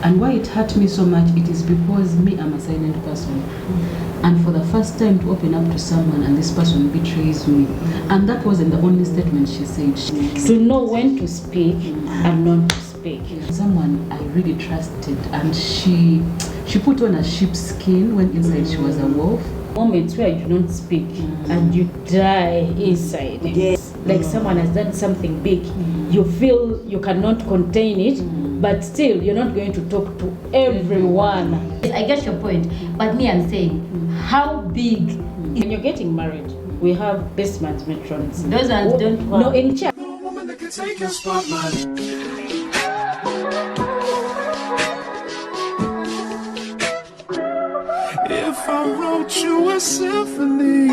And why it hurt me so much, it is because me, I'm a silent person. And for the first time to open up to someone and this person betrays me. And that wasn't the only statement she said. To know when to speak and not to speak. Someone I really trusted, and she put on a sheep's skin when inside she was a wolf. Moments where you don't speak and you die inside. Yes. Like someone has done something big. You feel you cannot contain it, but still you're not going to talk to everyone. I get your point, but me, I'm saying, how big? When you're getting married, we have basement matrons. Those ones don't work. No, in church. If I wrote you a symphony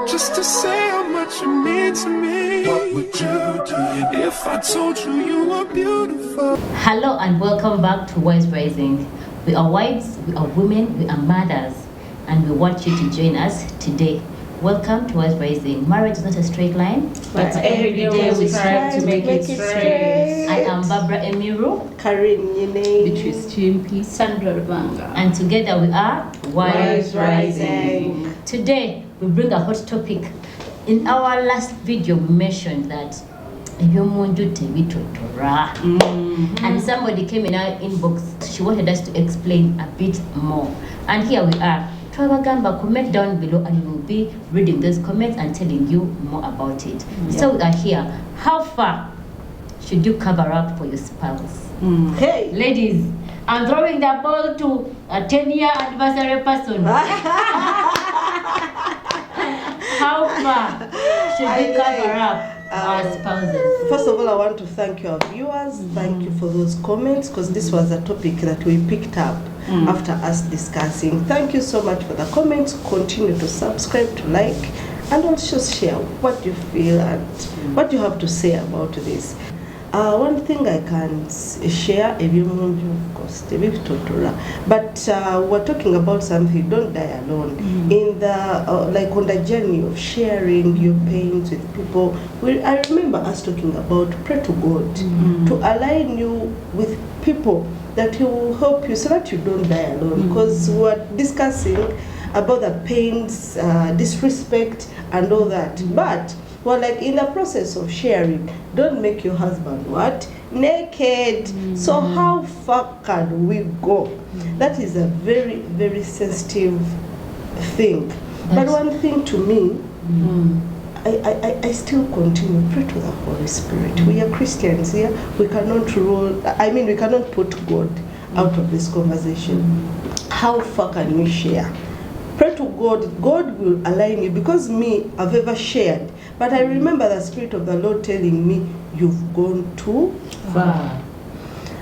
just to say how much you mean to me, what would you do if I told you you were beautiful? Hello and welcome back to Wives Rising. We are wives, we are women, we are mothers, and we want you to join us today. Welcome to Wives Rising. Marriage is not a straight line, But every day we strive to make it straight. I am Barbara Emiru, Karen Yene, Beatrice Chimpi, Sandra Rubanga. and together we are Wives Rising. Today we bring a hot topic. In our last video we mentioned that and somebody came in our inbox. She wanted us to explain a bit more, and here we are. Comment down below and we'll be reading those comments and telling you more about it. So we are here. How far should you cover up for your spouse? Hey, Ladies, I'm throwing the ball to a 10-year anniversary person. How far should we cover up our spouses? first of all, I want to thank our viewers. Thank you for those comments, because this was a topic that we picked up after us discussing. Thank you so much for the comments. Continue to subscribe, to like, and also share what you feel and what you have to say about this. One thing I can share, of course, but we're talking about something. Don't die alone. In the like on the journey of sharing your pains with people, I remember us talking about pray to God to align you with people that He will help you so that you don't die alone. Because we're discussing about the pains, disrespect, and all that, but. Well, like in the process of sharing, don't make your husband what? Naked. So how far can we go? That is a very, very sensitive thing. But one thing to me, I still continue, pray to the Holy Spirit. We are Christians here. We cannot we cannot put God out of this conversation. How far can we share? Pray to God. God will align you, because me, I've ever shared. But I remember the Spirit of the Lord telling me, you've gone too far.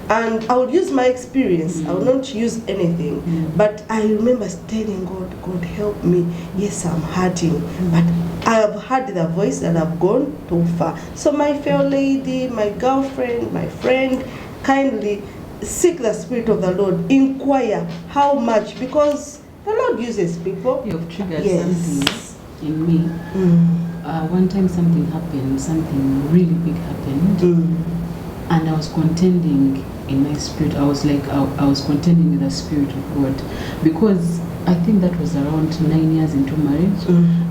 And I will use my experience. I will not use anything. But I remember telling God, God help me. Yes, I'm hurting. But I have heard the voice that I've gone too far. So my fair lady, my girlfriend, my friend, kindly seek the Spirit of the Lord. Inquire how much, because the Lord uses people. You have triggered something in me. One time something happened, something really big happened, and I was contending in my spirit. I was contending with the Spirit of God, because I think that was around 9 years into marriage,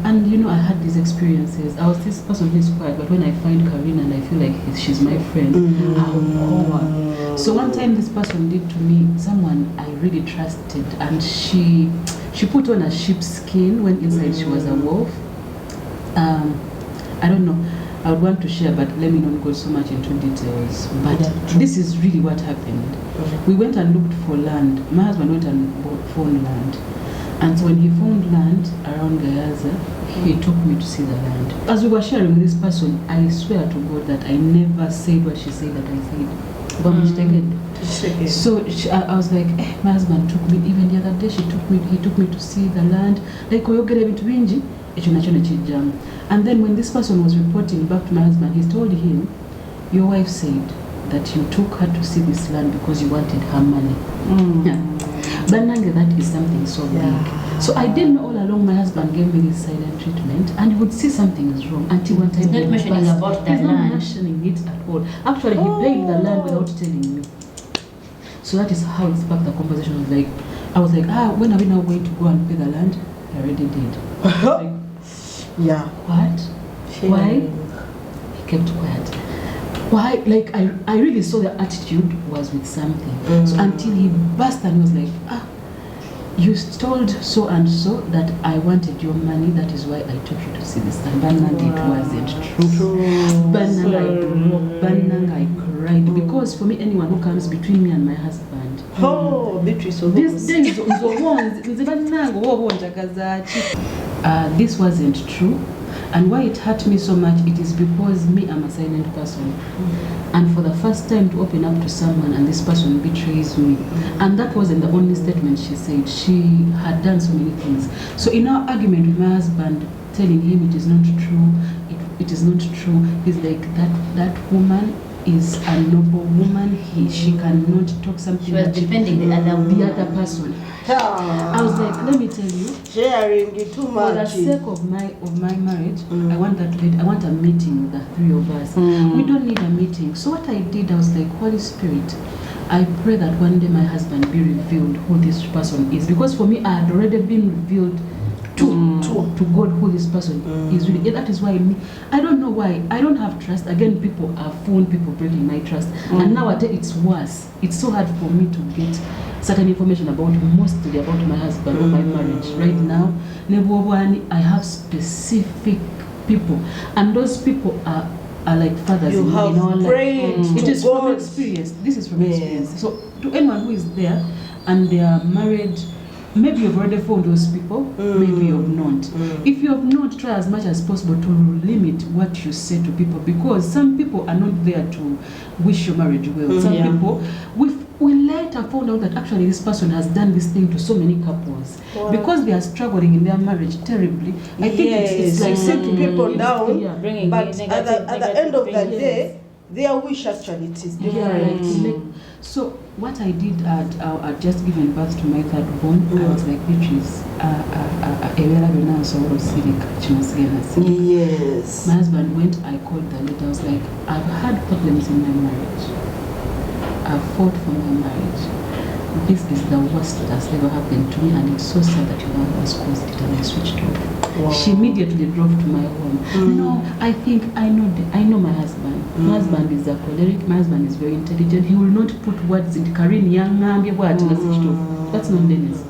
and I had these experiences. I was this person who's quiet, but when I find Karina and I feel like she's my friend, I'll call her. So one time this person did to me, someone I really trusted, and she put on a sheep's skin when inside she was a wolf. I don't know, I would want to share, but let me not go so much into details. But this is really what happened. We went and looked for land. My husband went and found land. And so when he found land around Gayaza, he took me to see the land. As we were sharing with this person, I swear to God that I never said what she said that I said. So I was like, my husband took me, even the other day he took me to see the land. Like, and then when this person was reporting back to my husband, he told him, your wife said that you took her to see this land because you wanted her money. But that is something so big. So I didn't know all along. My husband gave me this silent treatment, and he would see something is wrong until one time. He's not mentioning about that land. He's not mentioning it at all. Actually, he paid the land without telling me. So that is how it sparked the conversation. I was like, when are we now going to go and pay the land? I already did. Like, yeah. What? Why? He kept quiet. Why? Like, I really saw the attitude was with something. So until he burst and he was like, you told so and so that I wanted your money, that is why I took you to see this time. Banang, it wasn't true. Banang, I broke. Banang, I cried. Because for me, anyone who comes between me and my husband, Beatrice, these days, this wasn't true. And why it hurt me so much, it is because me, I'm a silent person. And for the first time to open up to someone and this person betrays me. And that wasn't the only statement she said. She had done so many things. So in our argument with my husband, telling him it is not true, it is not true, he's like, that woman is a noble woman. She cannot talk something. She was defending the other person. I was like, let me tell you, sharing it too much. For the sake of my marriage, I want a meeting with the three of us. We don't need a meeting. So what I did, I was like, Holy Spirit, I pray that one day my husband be revealed who this person is. Because for me, I had already been revealed to God who this person is really. That is why I don't know why. I don't have trust. Again, people are fool, people breaking my trust. And nowadays it's worse. It's so hard for me to get certain information mostly about my husband or my marriage. Right now, I have specific people. And those people are like fathers in our life. It is from experience. This is from experience. So to anyone who is there and they are married, maybe you've already found those people, maybe you've not. If you have not, try as much as possible to limit what you say to people, because some people are not there to wish your marriage well. Some people, we later found out that actually this person has done this thing to so many couples. Because they are struggling in their marriage terribly. I think it's like setting people down, but at the end of the day, their wish actually it is different. So what I did, I'd just given birth to my third born. I was like, Beatrice, yes. My husband went, I called the letter. I was like, I've had problems in my marriage. I've fought for my marriage. This is the worst that has ever happened to me, and it's so sad that your one was caused it, and I switched off. Wow. She immediately drove to my home. No, I think I know my husband. My husband is a choleric. My husband is very intelligent. He will not put words in Karin young That's nonsense.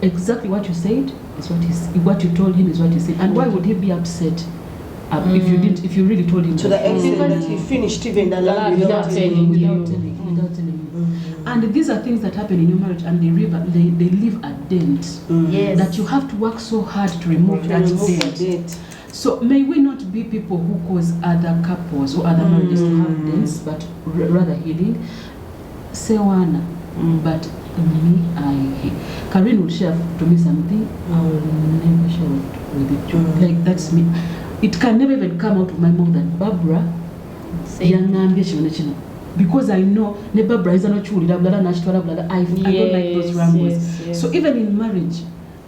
Exactly what you said is what you told him is what he said. And why would he be upset if you really told him to the extent that he finished even the land without telling you. And these are things that happen in your marriage, and they leave a dent that you have to work so hard to remove that dent. So may we not be people who cause other couples or other marriages to have dents, but rather healing. Sewana, but me, Karin will share to me something, I will never share it with you. Like, that's me. It can never even come out of my mouth that Barbara, because I know Barbara is not true. I don't like those rambles. So even in marriage,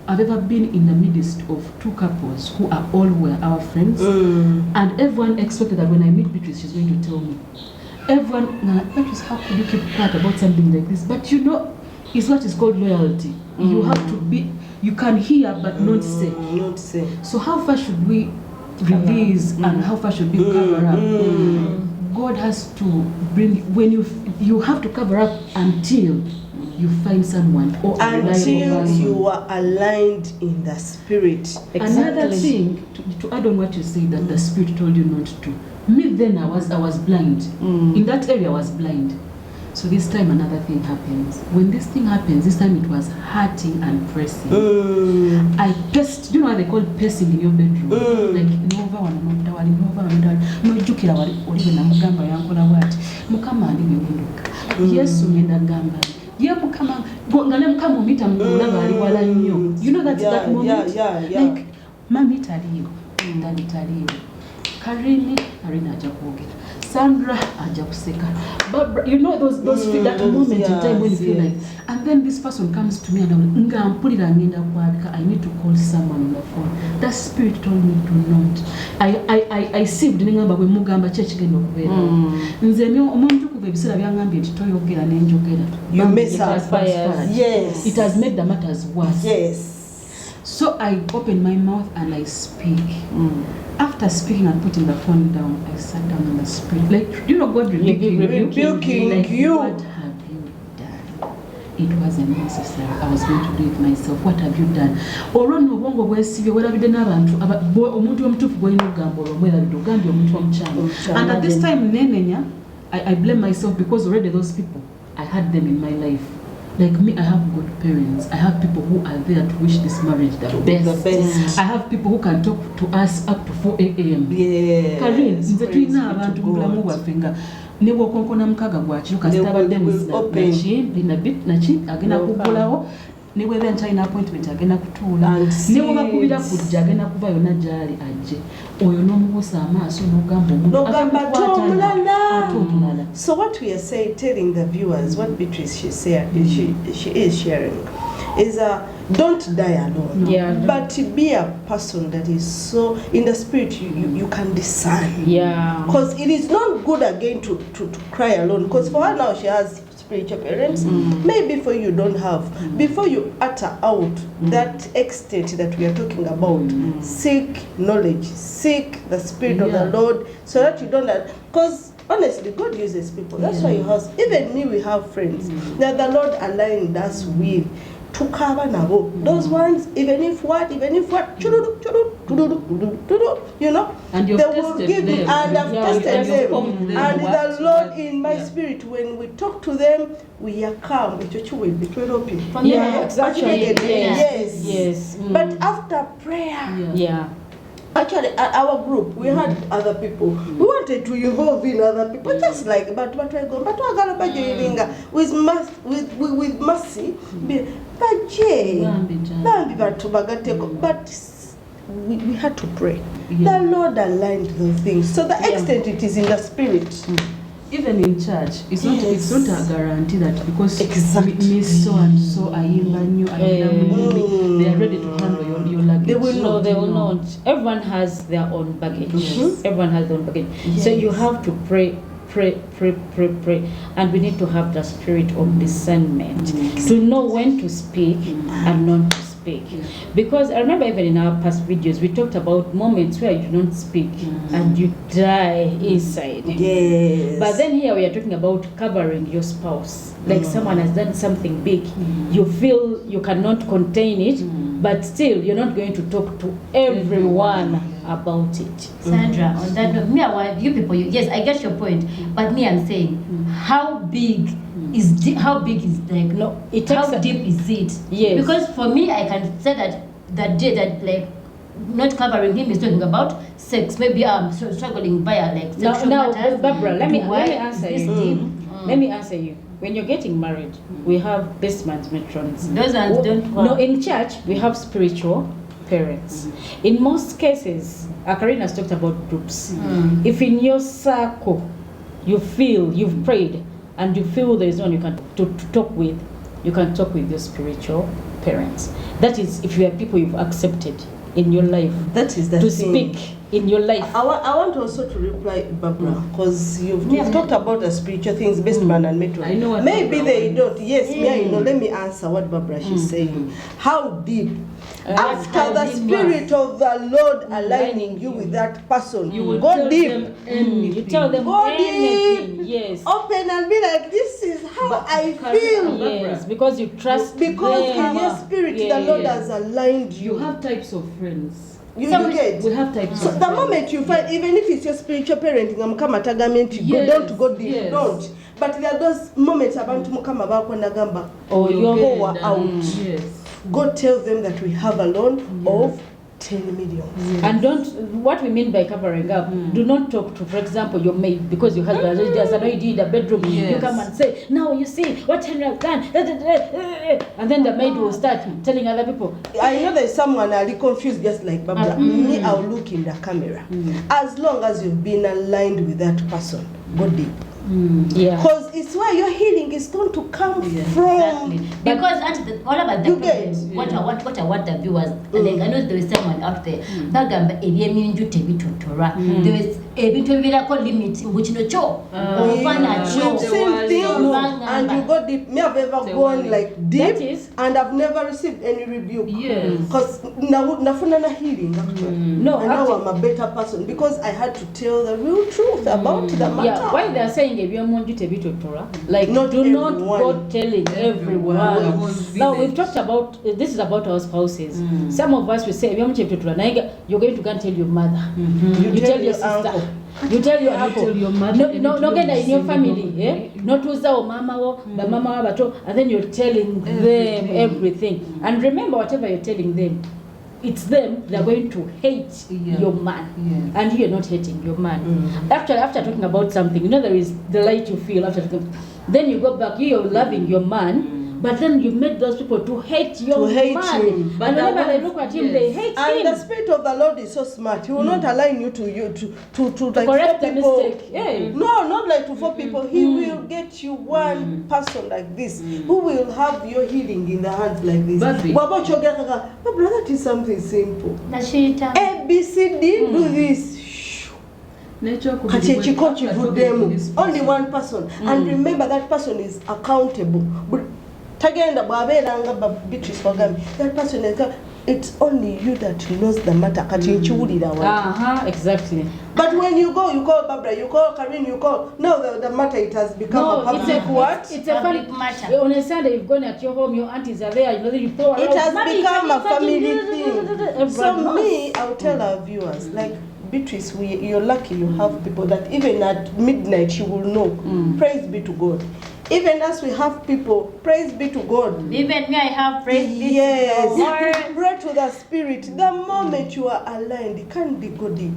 I've ever been in the midst of two couples who are all were our friends, and everyone expected that when I meet Beatrice, she's going to tell me. Everyone, Beatrice, how could you keep quiet about something like this? But you know, it's what is called loyalty. You have to be. You can hear but not say. So how far should we release and how far should we cover up? God has to bring, when you have to cover up until you find someone or until you are aligned in the spirit. Exactly. Another thing to add on what you say, that the spirit told you not to. Me then I was blind. In that area I was blind. So this time another thing happens. When this thing happens, this time it was hurting and pressing. I paced, you know what they call pacing in your bedroom? Like, you know that moment? Like, Mami taliyo, Dadi taliyo, Karina aja kuogera. Sandra aja kuseka. But you know those that moment in time when you feel like, and then this person comes to me and I'm like, I need to call someone on the phone. That spirit told me to not. I saved ngamba we mugamba church gendo kubera. Nze omuntu kubebisira byangambye titoyogera nenjogera. You mess up. Yes. It has made the matters worse. Yes. So I open my mouth and I speak. After speaking and putting the phone down, I sat down on the spirit. Like, you know, God rebuking like, you. What have you done? It wasn't necessary. I was going to do it myself. What have you done? Or no bongo bwesibye wabide n'abantu omuntu omutufu gwalina ogamba olwomwera bidogambye omuntu omukyama. And at this time nenenya, I blame myself because already those people, I had them in my life. Like me, I have good parents. I have people who are there to wish this marriage the best. I have people who can talk to us up to 4 a.m. Yeah. Karin, nze tulina abantu mulamu wafenga. Ne wokonkona mukaga gwaki kastabadde nachi agenda kugulawo ne webe ntalina appointment agenda kutuula ne wabakubira kujja agenda kuva yonna gyali ajje oyo n'omubuusa amaaso n'ogamba omuntu. So what we are saying, telling the viewers, what Beatrice she is sharing is don't die alone. Yeah. But be a person that is so in the spirit you can discern. Yeah. Because it is not good again to cry alone. Because for her now she has spiritual parents. Maybe for you don't have. Before you utter out that extent that we are talking about, seek knowledge, seek the spirit of the Lord, so that you don't. Because honestly, God uses people. That's why He has. Even me, we have friends that the Lord aligned us with. To cover nabo. Those ones, even if what, you know, and they will give me, and I've tested them. And the Lord in my spirit, when we talk to them, we are calm. Yeah, exactly. Yes. But after prayer, actually, at our group, we had other people. We wanted to involve in other people, just like, but we go, but with mercy, but we had to pray. The Lord aligned the things. So the extent it is in the spirit. Even in church, it's not a guarantee that because Miss so and so they are ready to handle your luggage. They will not. Everyone has their own baggage. Everyone has their own baggage. So you have to pray. And we need to have the spirit of discernment to know when to speak and not to speak. Because I remember even in our past videos, we talked about moments where you don't speak and you die inside. Yes. But then here we are talking about covering your spouse. Like someone has done something big. You feel you cannot contain it, but still you're not going to talk to everyone about it. Sandra, on that note, you people, yes, I get your point, but me, I'm saying, how big is how deep is it? Yes. Because for me, I can say that day that like not covering him is talking about sex. Maybe I'm struggling via like sexual matters. Barbara, let me answer you. Let me answer you. When you're getting married, we have best man's matrons. Those ones don't work. No, in church we have spiritual parents. In most cases, Karina has talked about groups. If in your circle you feel you've prayed and you feel there is no one you can to talk with, you can talk with your spiritual parents. That is, if you have people you've accepted in your life, that is the to thing. speak in your life. I want also to reply, Barbara, because you've talked about the spiritual things, best man and matron. I know what maybe Barbara they don't. Yes, I know. Let me answer what Barbara she's saying. How deep? After the spirit of the Lord aligning you with that person, you will go deep. You tell them go anything. deep. Yes. Open and be like, this is how I feel. Yes, because you trust because them. in your spirit, the Lord has aligned you. You have types of friends. You get. We have types So of the friends. moment you find, even if it's your spiritual parenting, don't go deep. Yes. Don't. But there are those moments about mukama bakwana gamba. Oh, you're out. Yes. Go tell them that we have a loan of 10 million. And what we mean by covering up, do not talk to, for example, your maid, because your husband has annoyed you in the bedroom. You come and say, now you see what Henry has done. And then the maid will start telling other people. I know there's someone a little confused, just like Barbara. Me, I'll look in the camera. As long as you've been aligned with that person, go deep. Because it's where your healing is going to come from. Exactly. Because all about the problem, what I want the viewers, like I know there is someone out there, bagamba eby'eminju tebitotora. There is ebintu ebirako limit which no cho. Same thing, and you go deep. Me, I've ever gone like deep, and I've never received any rebuke. Because nafuna na healing actually. No, and now I'm a better person because I had to tell the real truth about the matter. Yeah, why they're saying like not do not everyone. go telling everyone. Now we've talked about this is about our spouses. Some of us will say you're going to go and tell your mother. You tell your sister. You tell your uncle, your mother, no get in your family, not to the mama the mama, and then you're telling them everything. And remember, whatever you're telling them, it's them that are going to hate your man, and you're not hating your man. After talking about something, there is the light you feel after. Then you go back, you're loving your man. But then you made those people to hate your man. Him. But whenever they look at him, they hate him. And the Spirit of the Lord is so smart. He will not align you to like correct the people. mistake. No, not like to 4 people. He will get you one person like this who will have your healing in the hands like this. But brother, that is something simple. A, B, C, D, do this. Only one person. And remember that person is accountable. That person is it's only you that knows the matter. Exactly. But when you go, you call Barbara, you call Karin, you call. Now the matter, it has become a public It's a public matter. On a Sunday, you've gone at your home, your aunties are there, you throw it has become a family thing. So me, I'll tell our viewers, like, Beatrice, you're lucky you have people that even at midnight you will know. Praise be to God. Even as we have people, praise be to God. Even me, I have praise be to God. Pray to the Spirit. The moment you are aligned, it can't be go deep.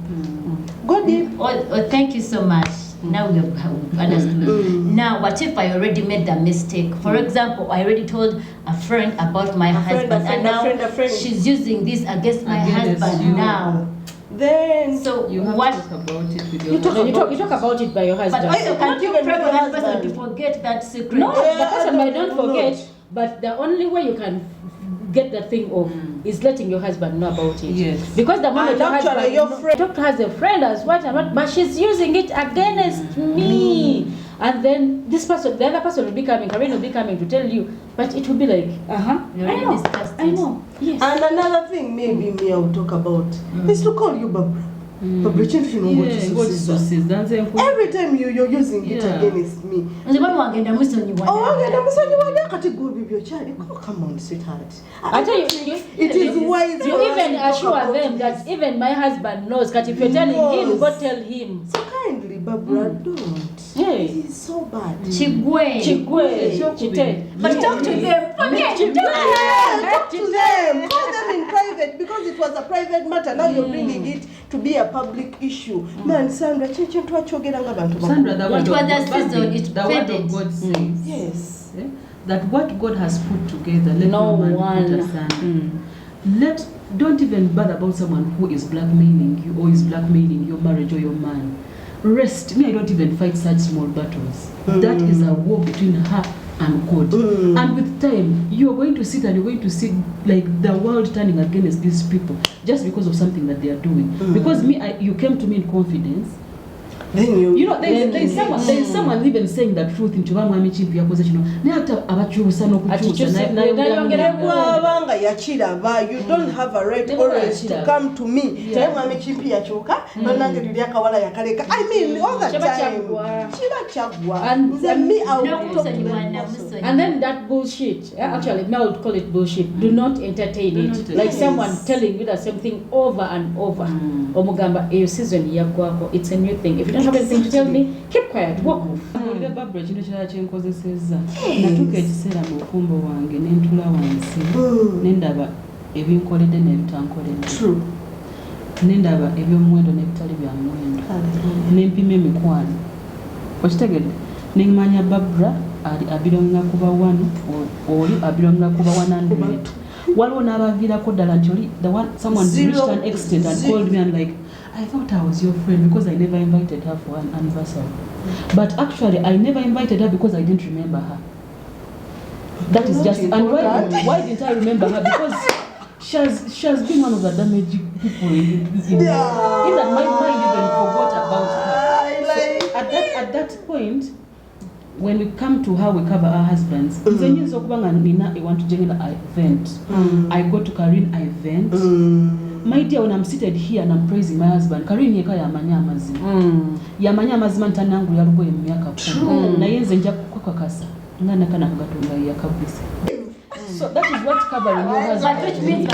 Go deep. Oh, thank you so much. Now we have understood. Now, what if I already made the mistake? For example, I already told a friend about my husband, and now she's using this against my husband now. Then so you have to talk about it with your husband. You talk about it by your husband. But also, can't you pray for that person to forget that secret? No, the person might not forget, but the only way you can get that thing off is letting your husband know about it. Yes. Because the moment your husband talk to her as a friend as what, but she's using it against me. And then this person, the other person will be coming, Karen will be coming to tell you, but it will be like, I know. Yes. And another thing maybe me I will talk about is to call you Barbara. Barbara, every time you're using it against me. Oh, come on, sweetheart. I tell you, it is wise. You even assure them that even my husband knows that if you're telling him, go tell him. So kindly, Barbara, don't. Hey. It is so bad. Chigwe. But talk to them. Talk to them. Call them in private because it was a private matter. Now you're bringing it to be a public issue. Man, Sandra, Sandra, the word of God says. Yes. That what God has put together, let no one understand. Don't even bother about someone who is blackmailing you or is blackmailing your marriage or your man. Rest. Me, I don't even fight such small battles. That is a war between her and God. And with time, you're going to sit and you're going to see like the world turning against these people just because of something that they are doing. Because you came to me in confidence. Then there's someone even saying the truth into Mami Chimpi opposition. You don't have a right always to come to me. I mean all the time. And then that bullshit, actually now I would call it bullshit. Do not entertain it. Like someone telling you the same thing over and over. Omugamba, it's a new thing. If you don't have anything to tell me, keep quiet, walk off. Natuka ekiseera mu bufumbo wange n'entula wansi n'endaba ebinkoledde n'ebitankoledde. nendaba ebyomuwendo n'ebitali bya muwendo nempima emikwano okitegedde nemanya Barbara abironga kuba 1 oli abironga kuba 100 waliwo n'abaviirako ddala nti oli someone reached an extent and called me and like I thought I was your friend because I never invited her for an anniversary. But actually, I never invited her because I didn't remember her. That is just... And why didn't I remember her? Because she has been one of the damaging people in that my mind even forgot about her. So at that point, when we come to how we cover our husbands, I want to join an event. I go to Karine event. My dear, when I'm seated here and I'm praising my husband, Karine yeka yamanya amazima. Yamanya amazima ntanangu yalugo emyaka 10. Na yenze nja kukakasa. Ngana kana ngatunga yakabisa. So that is what covering your husband. But which means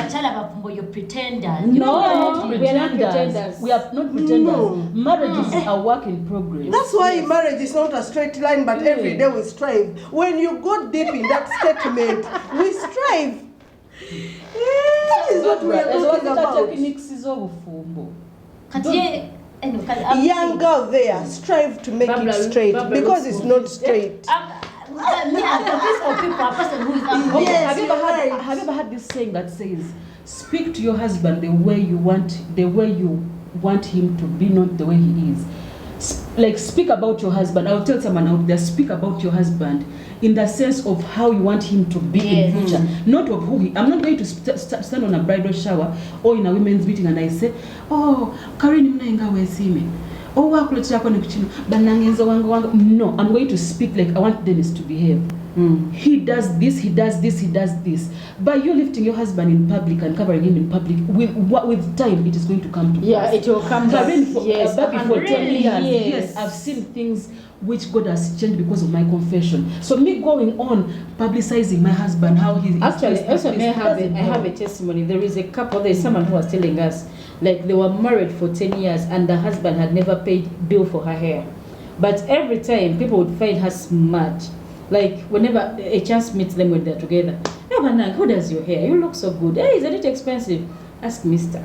you're pretenders. No, we are not pretenders. We are not pretenders. No. Marriage is a work in progress. That's why marriage is not a straight line, but every day we strive. When you go deep in that statement, we strive. That is what we are talking about. Young girl there, strive to make it straight because it's not straight. Have you ever had this saying that says, speak to your husband the way you want him to be, not the way he is? Like, speak about your husband. I'll tell someone out there, speak about your husband in the sense of how you want him to be in future, not of who he. I'm not going to stand on a bridal shower or in a women's meeting and I say, oh, Karine mnainga wesime. Oh, no, I'm going to speak like I want Dennis to behave. He does this, he does this, he does this. By you lifting your husband in public and covering him in public, with time it is going to come to pass. Yeah, it will come back. Yes, for 10 years, yes, I've seen things which God has changed because of my confession. So me going on publicizing my husband, how he actually also I have a testimony. There is a couple, there's someone who was telling us like they were married for 10 years and the husband had never paid bill for her hair. But every time people would find her smart. Like whenever a chance meets them when they're together. Hey, Banang, who does your hair? You look so good. Hey, is it expensive? Ask Mr.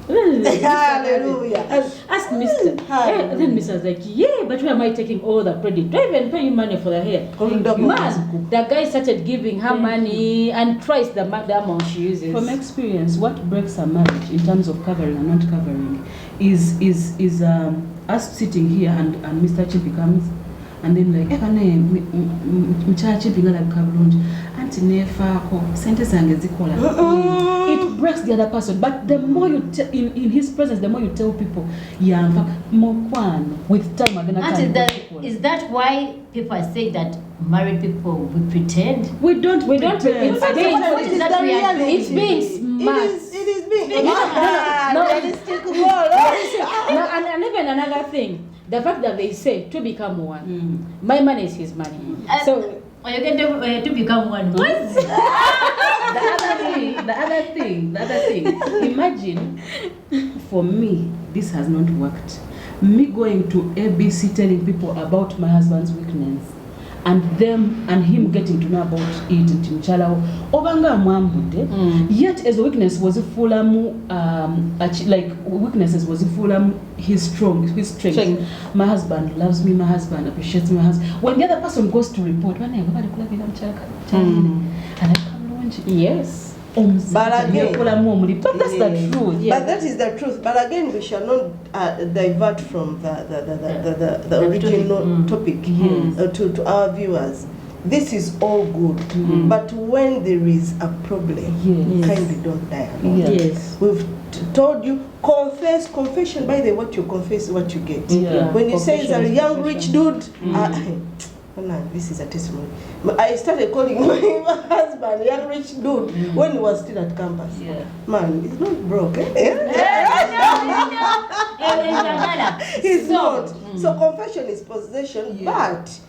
Hallelujah. Ask Mr. Hey, then Mr.'s like, yeah, but why am I taking all the credit? Do I even pay you money for the hair? Man, the guy started giving her money and twice the amount she uses. From experience, what breaks a marriage in terms of covering and not covering is us sitting here and Mr. Chippy comes and then like, it breaks the other person. But the more you in his presence, the more you tell people, yeah, with time I'm gonna is that why people are saying that married people we pretend? We don't pretend. It's being smart. It is being and even another thing. The fact that they say to become one, my money is his money. So you get to become one. What? The other thing. Imagine, for me, this has not worked. Me going to ABC telling people about my husband's weakness, and him getting to know about it in Timchala, yet as a weakness was a weaknesses was his strength. My husband loves me, my husband appreciates my husband. When the other person goes to report, and I come launch, yes. But again, but that's the truth. But that is the truth. But again, we shall not divert from the original topic to our viewers. This is all good, but when there is a problem, kindly don't die about it. Yes. We've told you, confession. By the way, what you confess, what you get. When you say it's a young rich dude, this is a testimony. I started calling my husband young rich dude when he was still at campus. Man, he's not broke. He's not. So confession is possession, but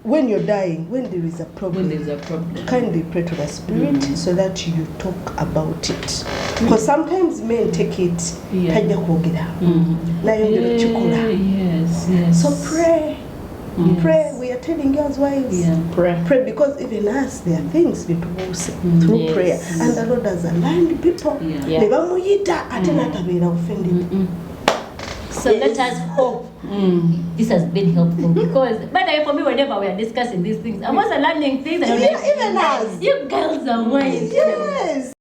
when you're dying, when there is a problem, kindly pray to the Spirit so that you talk about it. Because sometimes men take it, yes. So pray. Pray. We are telling girls wives. Pray, because even us, there are things people will say through prayer. And the Lord has aligned people. Never muyita ate natabera offended. So let us hope this has been helpful, because for me, whenever we are discussing these things, I'm also learning things. Even us. You girls are wise. Yes.